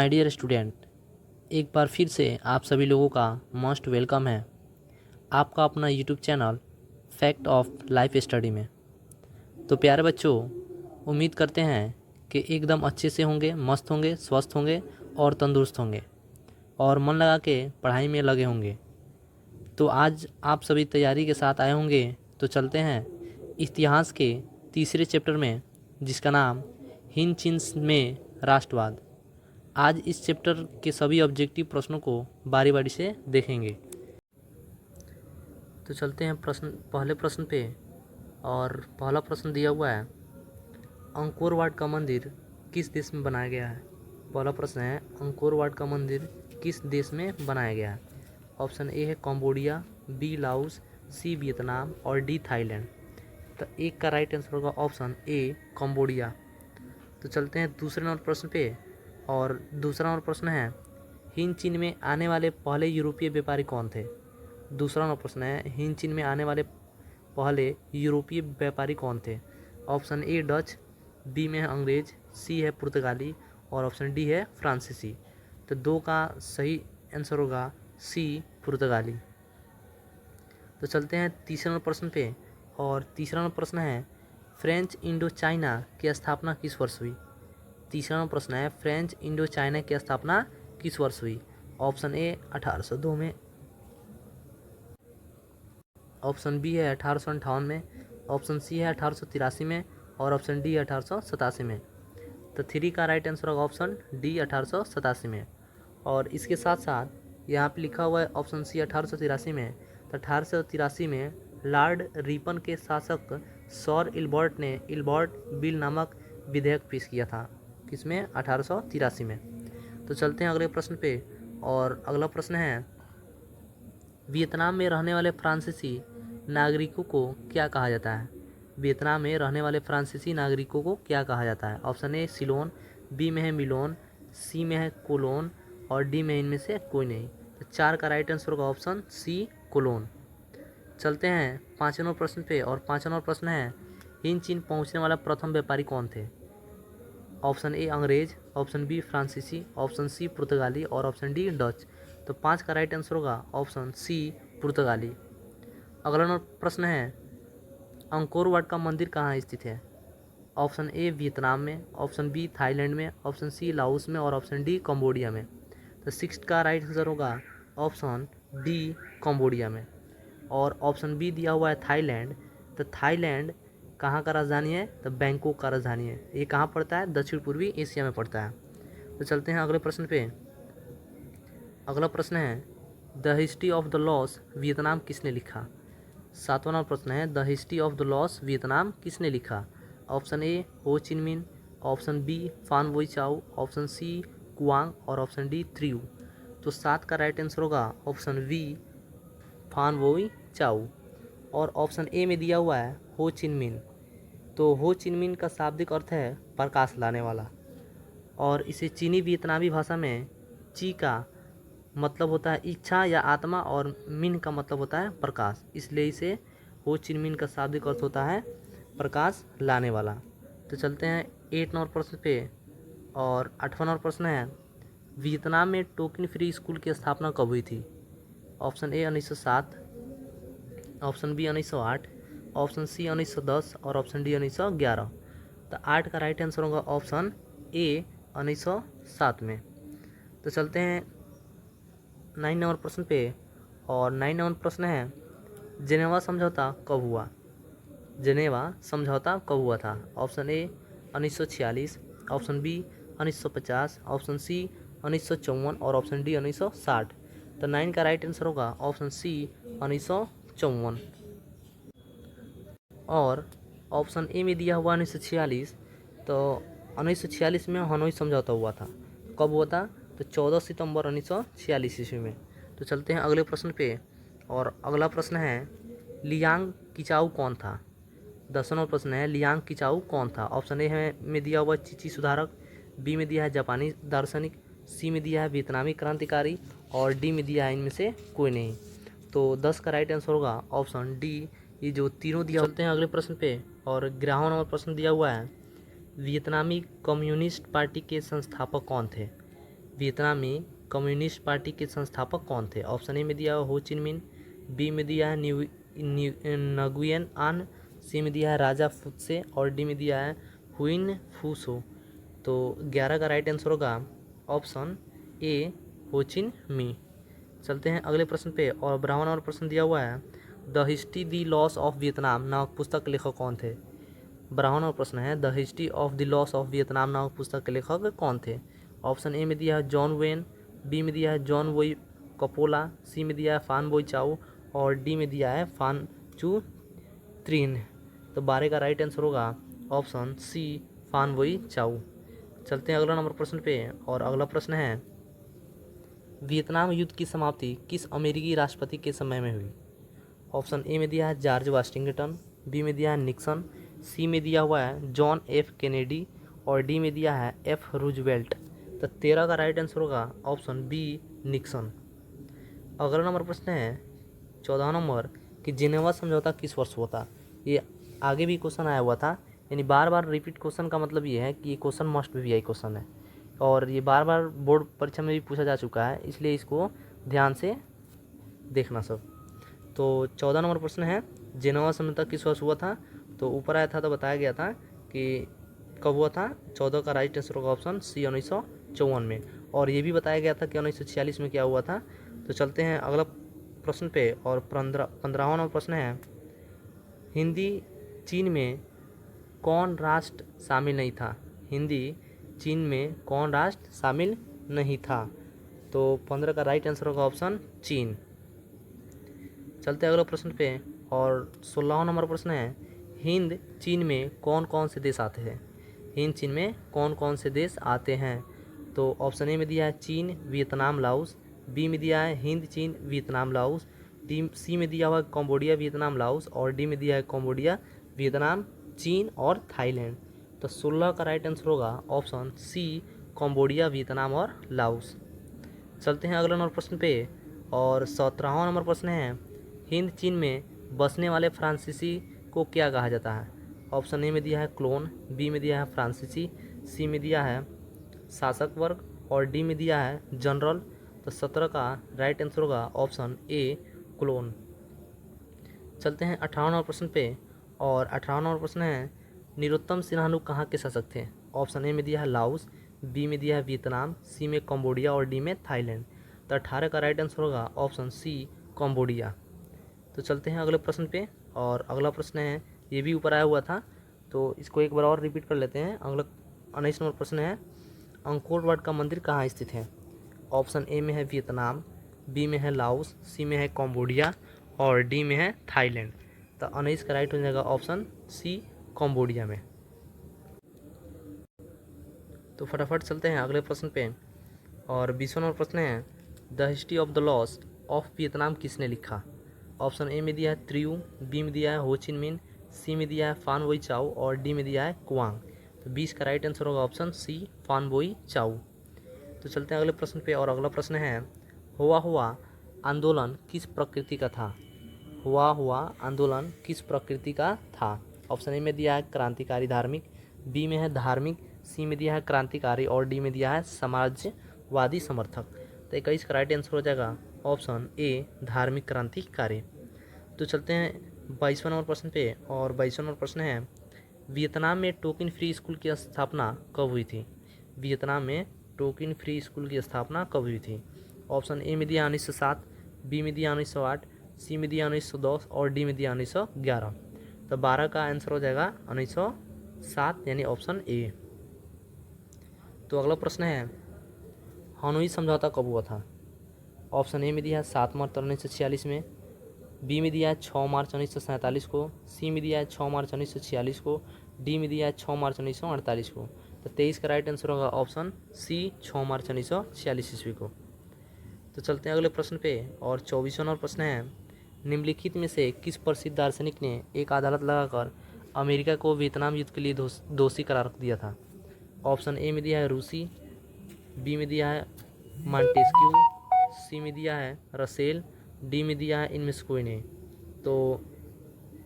My dear student, एक बार फिर से आप सभी लोगों का मोस्ट वेलकम है आपका अपना YouTube channel fact of life study में। तो प्यारे बच्चों, उम्मीद करते हैं कि एकदम अच्छे से होंगे, मस्त होंगे, स्वस्थ होंगे और तंदुरुस्त होंगे और मन लगा के पढ़ाई में लगे होंगे। तो आज आप सभी तैयारी के साथ आए होंगे। तो चलते हैं इतिहास के तीसरे चैप्टर में, जिसका नाम हिंद चीन में राष्ट्रवाद। आज इस चैप्टर के सभी ऑब्जेक्टिव प्रश्नों को बारी बारी से देखेंगे। तो चलते हैं पहले प्रश्न पे। और पहला प्रश्न दिया हुआ है, अंकोर वाट का मंदिर किस देश में बनाया गया है। पहला प्रश्न है, अंकोर वाट का मंदिर किस देश में बनाया गया है। ऑप्शन ए है Cambodia, B Laos, C Vietnam और डी थाईलैंड। तो एक का राइट आंसर होगा ऑप्शन ए कंबोडिया। तो चलते हैं दूसरे नंबर प्रश्न पे। और दूसरा नंबर प्रश्न है, हिंद चीन में आने वाले पहले यूरोपीय व्यापारी कौन थे। दूसरा नंबर प्रश्न है, हिंद चीन में आने वाले पहले यूरोपीय व्यापारी कौन थे। ऑप्शन ए डच, बी में है अंग्रेज, सी है पुर्तगाली और ऑप्शन डी है फ्रांसीसी। तो दो का सही आंसर होगा सी पुर्तगाली। तो चलते हैं तीसरे नंबर प्रश्न पे। और तीसरा नंबर प्रश्न है, फ्रेंच इंडो चाइना की स्थापना किस वर्ष हुई। तीसरा नंबर प्रश्न है, फ्रेंच इंडो चाइना की स्थापना किस वर्ष हुई। ऑप्शन ए 1802 में, ऑप्शन बी है 1858 में, ऑप्शन सी है 1883 में और ऑप्शन डी 1887 में। तो थ्री का राइट आंसर होगा ऑप्शन डी 1887 में। और इसके साथ साथ यहाँ पे लिखा हुआ है ऑप्शन सी 1883 में। तो 1883 में लॉर्ड रिपन के शासक सर इल्बर्ट ने इल्बर्ट बिल नामक विधेयक पेश किया था, किसमें 1883 में। तो चलते हैं अगले प्रश्न पे। और अगला प्रश्न है, वियतनाम में रहने वाले फ्रांसीसी नागरिकों को क्या कहा जाता है। वियतनाम में रहने वाले फ्रांसीसी नागरिकों को क्या कहा जाता है। ऑप्शन ए सिलोन, बी में है मिलोन, सी में है कोलोन और डी में इनमें से कोई नहीं। तो चार का राइट आंसर होगा ऑप्शन सी कोलोन। चलते हैं पाँचवें नंबर प्रश्न पे। और पाँचवें नंबर प्रश्न है, हिंद चीन पहुंचने वाला प्रथम व्यापारी कौन थे। ऑप्शन ए अंग्रेज, ऑप्शन बी फ्रांसीसी, ऑप्शन सी पुर्तगाली और ऑप्शन डी डच। तो पाँच का राइट आंसर होगा ऑप्शन सी पुर्तगाली। अगला प्रश्न है, अंकोर वाट का मंदिर कहाँ स्थित है। ऑप्शन ए वियतनाम में, ऑप्शन बी थाईलैंड में, ऑप्शन सी लाओस में और ऑप्शन डी कंबोडिया में। तो सिक्स का राइट आंसर होगा ऑप्शन डी कंबोडिया में। और ऑप्शन बी दिया हुआ है थाईलैंड। तो थाईलैंड कहाँ का राजधानी है। तो बैंकॉक का राजधानी है। ये कहाँ पड़ता है, दक्षिण पूर्वी एशिया में पड़ता है। तो चलते हैं अगले प्रश्न पे। अगला प्रश्न है, the history of the loss Vietnam किसने लिखा। सातवां नंबर प्रश्न है, the history of the loss Vietnam किसने लिखा। ऑप्शन ए हो चिन मिन, ऑप्शन बी फान वोई चाओ, ऑप्शन सी कुआंग और ऑप्शन डी त्रियू। तो सात का राइट आंसर होगा ऑप्शन बी फान वोई चाओ। और ऑप्शन ए में दिया हुआ है हो चिन मिन। तो हो चिन मिन का शाब्दिक अर्थ है प्रकाश लाने वाला। और इसे चीनी वियतनामी भाषा में ची का मतलब होता है इच्छा या आत्मा और मिन का मतलब होता है प्रकाश, इसलिए इसे हो चिन मिन का शाब्दिक अर्थ होता है प्रकाश लाने वाला। तो चलते हैं 8 नंबर प्रश्न पे। और 8वां नंबर प्रश्न है, वियतनाम में टोकन फ्री स्कूल की स्थापना कब हुई थी। Option A 1907, option B 1908, option C 1910 और ऑप्शन डी 1911। तो 8 का राइट आंसर होगा ऑप्शन ए 1907 में। तो चलते हैं 9 नंबर प्रश्न पे। और 9 नंबर प्रश्न है, जेनेवा समझौता कब हुआ। जेनेवा समझौता कब हुआ था। Option A 1946, option B 1950, option C 1954 और ऑप्शन डी 1960। तो 9 का राइट आंसर होगा ऑप्शन सी 1954। और ऑप्शन ए में दिया हुआ 1946। तो 1946 में हनोई समझौता हुआ था। कब हुआ था, तो 14 सितंबर 1946 ईस्वी में। तो चलते हैं अगले प्रश्न पे। और अगला प्रश्न है, लियांग किचाऊ कौन था। 10वां नंबर प्रश्न है, लियांग किचाऊ कौन था। ऑप्शन ए है में दिया हुआ चीची सुधारक, बी में दिया है जापानी दार्शनिक, सी में दिया है वियतनामी क्रांतिकारी और डी में दिया है इनमें से कोई नहीं। तो 10 का राइट आंसर होगा ऑप्शन डी, ये जो तीनों दिया। चलते हैं अगले प्रश्न पे। और 11वां नंबर प्रश्न दिया हुआ है, वियतनामी कम्युनिस्ट पार्टी के संस्थापक कौन थे। वियतनाम में कम्युनिस्ट पार्टी के संस्थापक कौन थे? ऑप्शन ए में दिया है हो चिन मिन, बी में दिया है नगुयेन आन, सी में दिया है राजा फुत्से और डी में दिया है हुइन फूसो। तो 11 का राइट आंसर होगा ऑप्शन ए हो चिन मी। चलते हैं अगले प्रश्न पे। और 52वां नंबर प्रश्न दिया हुआ है the history the loss of Vietnam नामक पुस्तक के लेखक कौन थे? 52वां नंबर प्रश्न है the history of the loss of Vietnam नामक पुस्तक के लेखक कौन थे? ऑप्शन ए में दिया है जॉन वेन, बी में दिया है जॉन वोई कपोला, सी में दिया है फान बोई चाओ और डी में दिया है फान चू त्रिन। तो 12 का राइट आंसर होगा ऑप्शन सी फान बोई चाओ। चलते हैं अगला नंबर प्रश्न पे। और अगला प्रश्न है वियतनाम युद्ध की समाप्ति किस अमेरिकी राष्ट्रपति के समय में हुई? ऑप्शन ए में दिया है जॉर्ज वाशिंगटन, बी में दिया है निक्सन, सी में दिया हुआ है जॉन एफ कैनेडी और डी में दिया है एफ रूजवेल्ट। तो 13 का राइट आंसर होगा ऑप्शन बी निक्सन। अगला नंबर प्रश्न है 14 नंबर कि जिनेवा समझौता किस वर्ष हुआ था? ये आगे भी क्वेश्चन आया हुआ था, यानी बार बार रिपीट क्वेश्चन का मतलब ये है कि ये क्वेश्चन मस्ट भी आई क्वेश्चन है और ये बार बार बोर्ड परीक्षा में भी पूछा जा चुका है, इसलिए इसको ध्यान से देखना सब। तो 14 नंबर प्रश्न है जिनेवा समझौता किस वर्ष हुआ था? तो ऊपर आया था तो बताया गया था कि कब हुआ था। 14 का राइट आंसर होगा ऑप्शन सी 1954 में। और ये भी बताया गया था कि 1946 में क्या हुआ था। तो चलते हैं अगला प्रश्न पे। और 15वां नंबर प्रश्न है हिंदी चीन में कौन राष्ट्र शामिल नहीं था? हिंदी चीन में कौन राष्ट्र शामिल नहीं था? तो 15 का राइट आंसर होगा ऑप्शन चीन। चलते हैं अगले प्रश्न पे। और 16वां नंबर प्रश्न है हिंद चीन में कौन कौन से देश आते हैं? हिंद चीन में कौन कौन से देश आते हैं? तो ऑप्शन ए में दिया है चीन वियतनाम लाओस, बी में दिया है हिंद चीन वियतनाम लाओस, डी सी में दिया हुआ है कंबोडिया वियतनाम लाओस और डी में दिया है कंबोडिया वियतनाम चीन और थाईलैंड। तो 16 का राइट आंसर होगा ऑप्शन सी कंबोडिया वियतनाम और लाओस। चलते हैं अगला नंबर प्रश्न पे। और 17वां नंबर प्रश्न है हिंद चीन में बसने वाले फ्रांसीसी को क्या कहा जाता है? ऑप्शन ए में दिया है क्लोन, बी में दिया है फ्रांसीसी, सी में दिया है शासक वर्ग और डी में दिया है जनरल। तो 17 का राइट आंसर होगा ऑप्शन ए क्लोन। चलते हैं 18वां नंबर प्रश्न पे। और 18वां नंबर प्रश्न है नरोत्तम सिन्हा कहाँ के शासक थे? ऑप्शन ए में दिया है लाओस, बी में दिया है वियतनाम, सी में कंबोडिया और डी में थाईलैंड। तो 18 का राइट आंसर होगा ऑप्शन सी कंबोडिया। तो चलते हैं अगले प्रश्न पे। और अगला प्रश्न है ये भी ऊपर आया हुआ था तो इसको एक बार और रिपीट कर लेते हैं। अगला 19 नंबर प्रश्न है अंकोर वाट का मंदिर कहाँ स्थित है? ऑप्शन ए में है वियतनाम, बी में है लाओस, सी में है कंबोडिया और डी में है थाईलैंड। तो 19 का राइट हो जाएगा ऑप्शन सी कंबोडिया में। तो फटाफट चलते हैं अगले प्रश्न पे। और 20वां नंबर प्रश्न है the history of the loss of Vietnam किसने लिखा? ऑप्शन ए में दिया है त्रियू, बी में दिया है हो चिन मिन, सी में दिया है फान बोई चाओ और डी में दिया है कुआंग। तो 20 का राइट आंसर होगा ऑप्शन सी फान बोई चाओ। तो चलते हैं अगले प्रश्न पे। और अगला प्रश्न है हुआ आंदोलन किस प्रकृति का था? हुआ आंदोलन किस प्रकृति का था? ऑप्शन ए में दिया है क्रांतिकारी धार्मिक, बी में है धार्मिक, सी में दिया है क्रांतिकारी और डी में दिया है समाजवादी समर्थक। तो 21 का राइट आंसर हो जाएगा ऑप्शन ए धार्मिक क्रांतिकारी। तो चलते हैं 22वां नंबर प्रश्न पे। और 22वां नंबर प्रश्न है वियतनाम में टोकन फ्री स्कूल की स्थापना कब हुई थी? वियतनाम में टोकन फ्री स्कूल की स्थापना कब हुई थी? ऑप्शन ए में दिया 1907, बी में दिया 1908, सी में दिया 1910 और डी में दिया 1911। तो 12 का आंसर हो जाएगा 1907 यानी ऑप्शन ए। तो अगला प्रश्न है हनोई समझौता कब हुआ था? ऑप्शन ए में दिया है 7 मार्च 1946 में, बी में दिया है 6 मार्च 1947 को, सी में दिया है 6 मार्च 1946 को, डी में दिया है 6 मार्च 1948 को। तो 23 का राइट आंसर होगा ऑप्शन सी 6 मार्च 1946 ईस्वी को। तो चलते हैं अगले प्रश्न पे। और 24वां नंबर प्रश्न है निम्नलिखित में से किस प्रसिद्ध दार्शनिक ने एक अदालत लगाकर अमेरिका को वियतनाम युद्ध के लिए दोषी करार दिया था? ऑप्शन ए में दिया है रूसी, बी में दिया है मॉन्टेस्क्यू, सी में दिया है रसेल, डी में दिया है इनमें से कोई नहीं। तो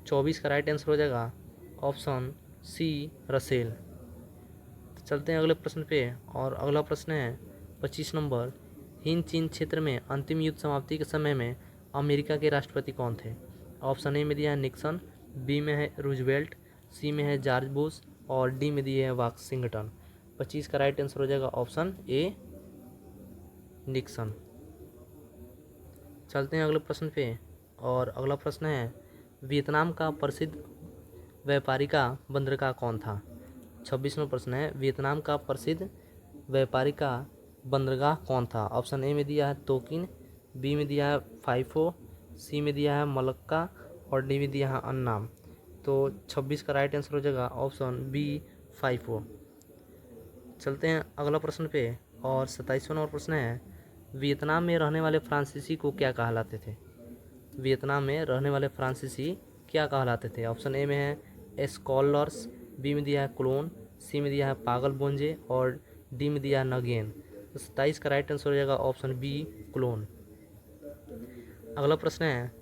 24 का राइट आंसर हो जाएगा ऑप्शन सी रसेल। तो चलते हैं अगले प्रश्न पे। और अगला प्रश्न है 25 नंबर, हिंद चीन क्षेत्र में अंतिम युद्ध समाप्ति के समय में अमेरिका के राष्ट्रपति कौन थे? ऑप्शन ए में दिया है निक्सन, बी में है रूजवेल्ट, सी में है जॉर्ज बुश और डी में दिए है वाशिंगटन। 25 का राइट आंसर हो जाएगा ऑप्शन ए निक्सन। चलते हैं अगले प्रश्न पे, और अगला प्रश्न है वियतनाम का प्रसिद्ध व्यापारिका बंदरगाह कौन था? 26वां प्रश्न है वियतनाम का प्रसिद्ध व्यापारिका बंदरगाह कौन था? ऑप्शन ए में दिया है तोकिन, बी में दिया है फाइफो, सी में दिया है मलक्का और डी में दिया है अन्नाम। तो 26 का राइट आंसर हो जाएगा ऑप्शन बी फाइफो। चलते हैं अगला प्रश्न पे, और 27वां नंबर प्रश्न है वियतनाम में रहने वाले फ्रांसीसी को क्या कहलाते थे? वियतनाम में रहने वाले फ्रांसीसी क्या कहलाते थे? ऑप्शन ए में है स्कॉलर्स, बी में दिया है क्लोन, सी में दिया है पागल बोंजे और डी में दिया है नगेन। तो 27 का राइट आंसर हो जाएगा ऑप्शन बी क्लोन। अगला प्रश्न है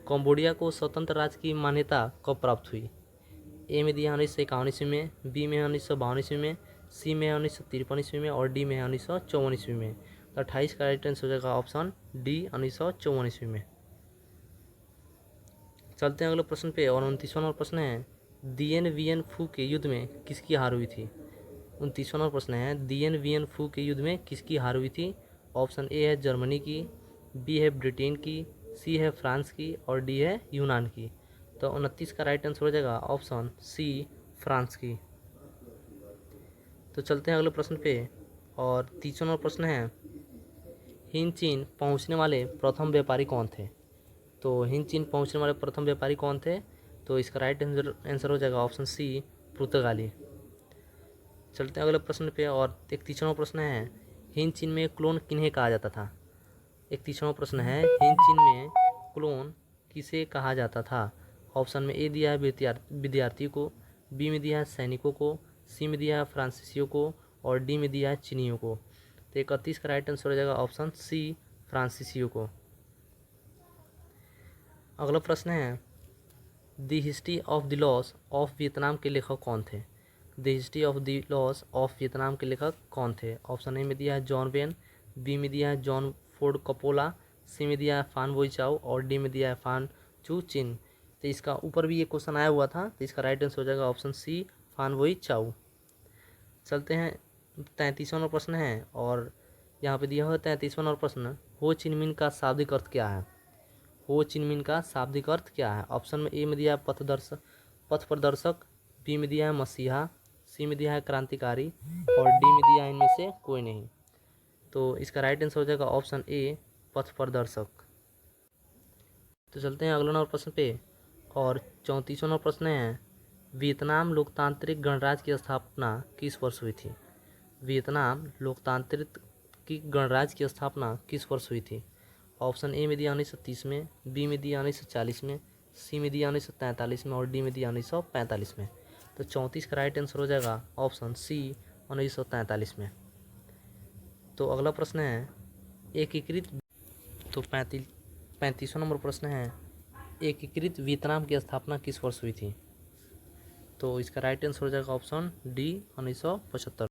कंबोडिया को स्वतंत्र राज्य की मान्यता कब प्राप्त हुई? ए में दिया 1951 ईस्वी में, बी में 1952 ईस्वी में, सी में 1953 ईस्वी में और डी में 1954 ईस्वी में। तो 28 का राइट आंसर हो जाएगा ऑप्शन डी 1954 ईस्वी में। चलते हैं अगले प्रश्न पे, और 29वां नंबर प्रश्न है दिएन वियन फू के युद्ध में किसकी हार हुई थी? 29वां नंबर प्रश्न है दिएन वियन फू के युद्ध में किसकी हार हुई थी? ऑप्शन ए है जर्मनी की, बी है ब्रिटेन की, सी है फ्रांस की और डी है यूनान की। तो 29 का राइट आंसर हो जाएगा ऑप्शन सी फ्रांस की। तो चलते हैं अगले प्रश्न पे, और 30वां नंबर प्रश्न है हिंद चीन पहुंचने वाले प्रथम व्यापारी कौन थे? तो हिंद चीन पहुंचने वाले प्रथम व्यापारी कौन थे? तो इसका राइट आंसर हो जाएगा ऑप्शन सी पुर्तगाली। चलते हैं अगले प्रश्न पे, और 31वां प्रश्न है हिंद चीन में क्लोन किन्हें कहा जाता था? 31वां प्रश्न है हिंद चीन में क्लोन किसे कहा जाता था? ऑप्शन में ए दिया है विद्यार्थी को, बी में दिया है सैनिकों को, सी में दिया है फ्रांसीसियों को और डी में दिया है चीनियों को। तो 31 का राइट आंसर हो जाएगा ऑप्शन सी फ्रांसीसियों को। अगला प्रश्न है the history of the loss of Vietnam के लेखक कौन थे? The history of the loss of Vietnam के लेखक कौन थे? ऑप्शन ए में दिया है जॉन वेन, बी में दिया है जॉन फोर्ड कपोला, सी में दिया है फान बोई चाओ और डी में दिया है फान चू चिन। तो इसका ऊपर भी ये क्वेश्चन आया हुआ था, तो इसका राइट आंसर हो जाएगा ऑप्शन सी फान बोई चाओ। चलते हैं 33वां नंबर प्रश्न है, और यहाँ पे दिया हुआ 33वां नंबर प्रश्न हो चिन मिन का शाब्दिक अर्थ क्या है? हो चिन मिन का शाब्दिक अर्थ क्या है? ऑप्शन में ए में दिया है पथ प्रदर्शक, बी में दिया है मसीहा, सी में दिया है क्रांतिकारी और डी में दिया है इनमें से कोई नहीं। तो इसका राइट आंसर हो जाएगा ऑप्शन ए पथ प्रदर्शक। तो चलते हैं अगले नंबर प्रश्न पे, और 34वां नंबर प्रश्न है वियतनाम लोकतांत्रिक गणराज्य की स्थापना किस वर्ष हुई थी? वियतनाम लोकतांत्रिक की गणराज्य की स्थापना किस वर्ष हुई थी? ऑप्शन ए में दिया 1930 में, बी में दिया 1940 में, सी में दिया 1943 में और डी में दिया 1945 में। तो 34 का राइट आंसर हो जाएगा ऑप्शन सी 1943 में। तो अगला प्रश्न है एकीकृत, तो 35वां नंबर प्रश्न है एकीकृत वियतनाम की स्थापना किस वर्ष हुई थी? तो इसका राइट आंसर हो जाएगा ऑप्शन डी 1975।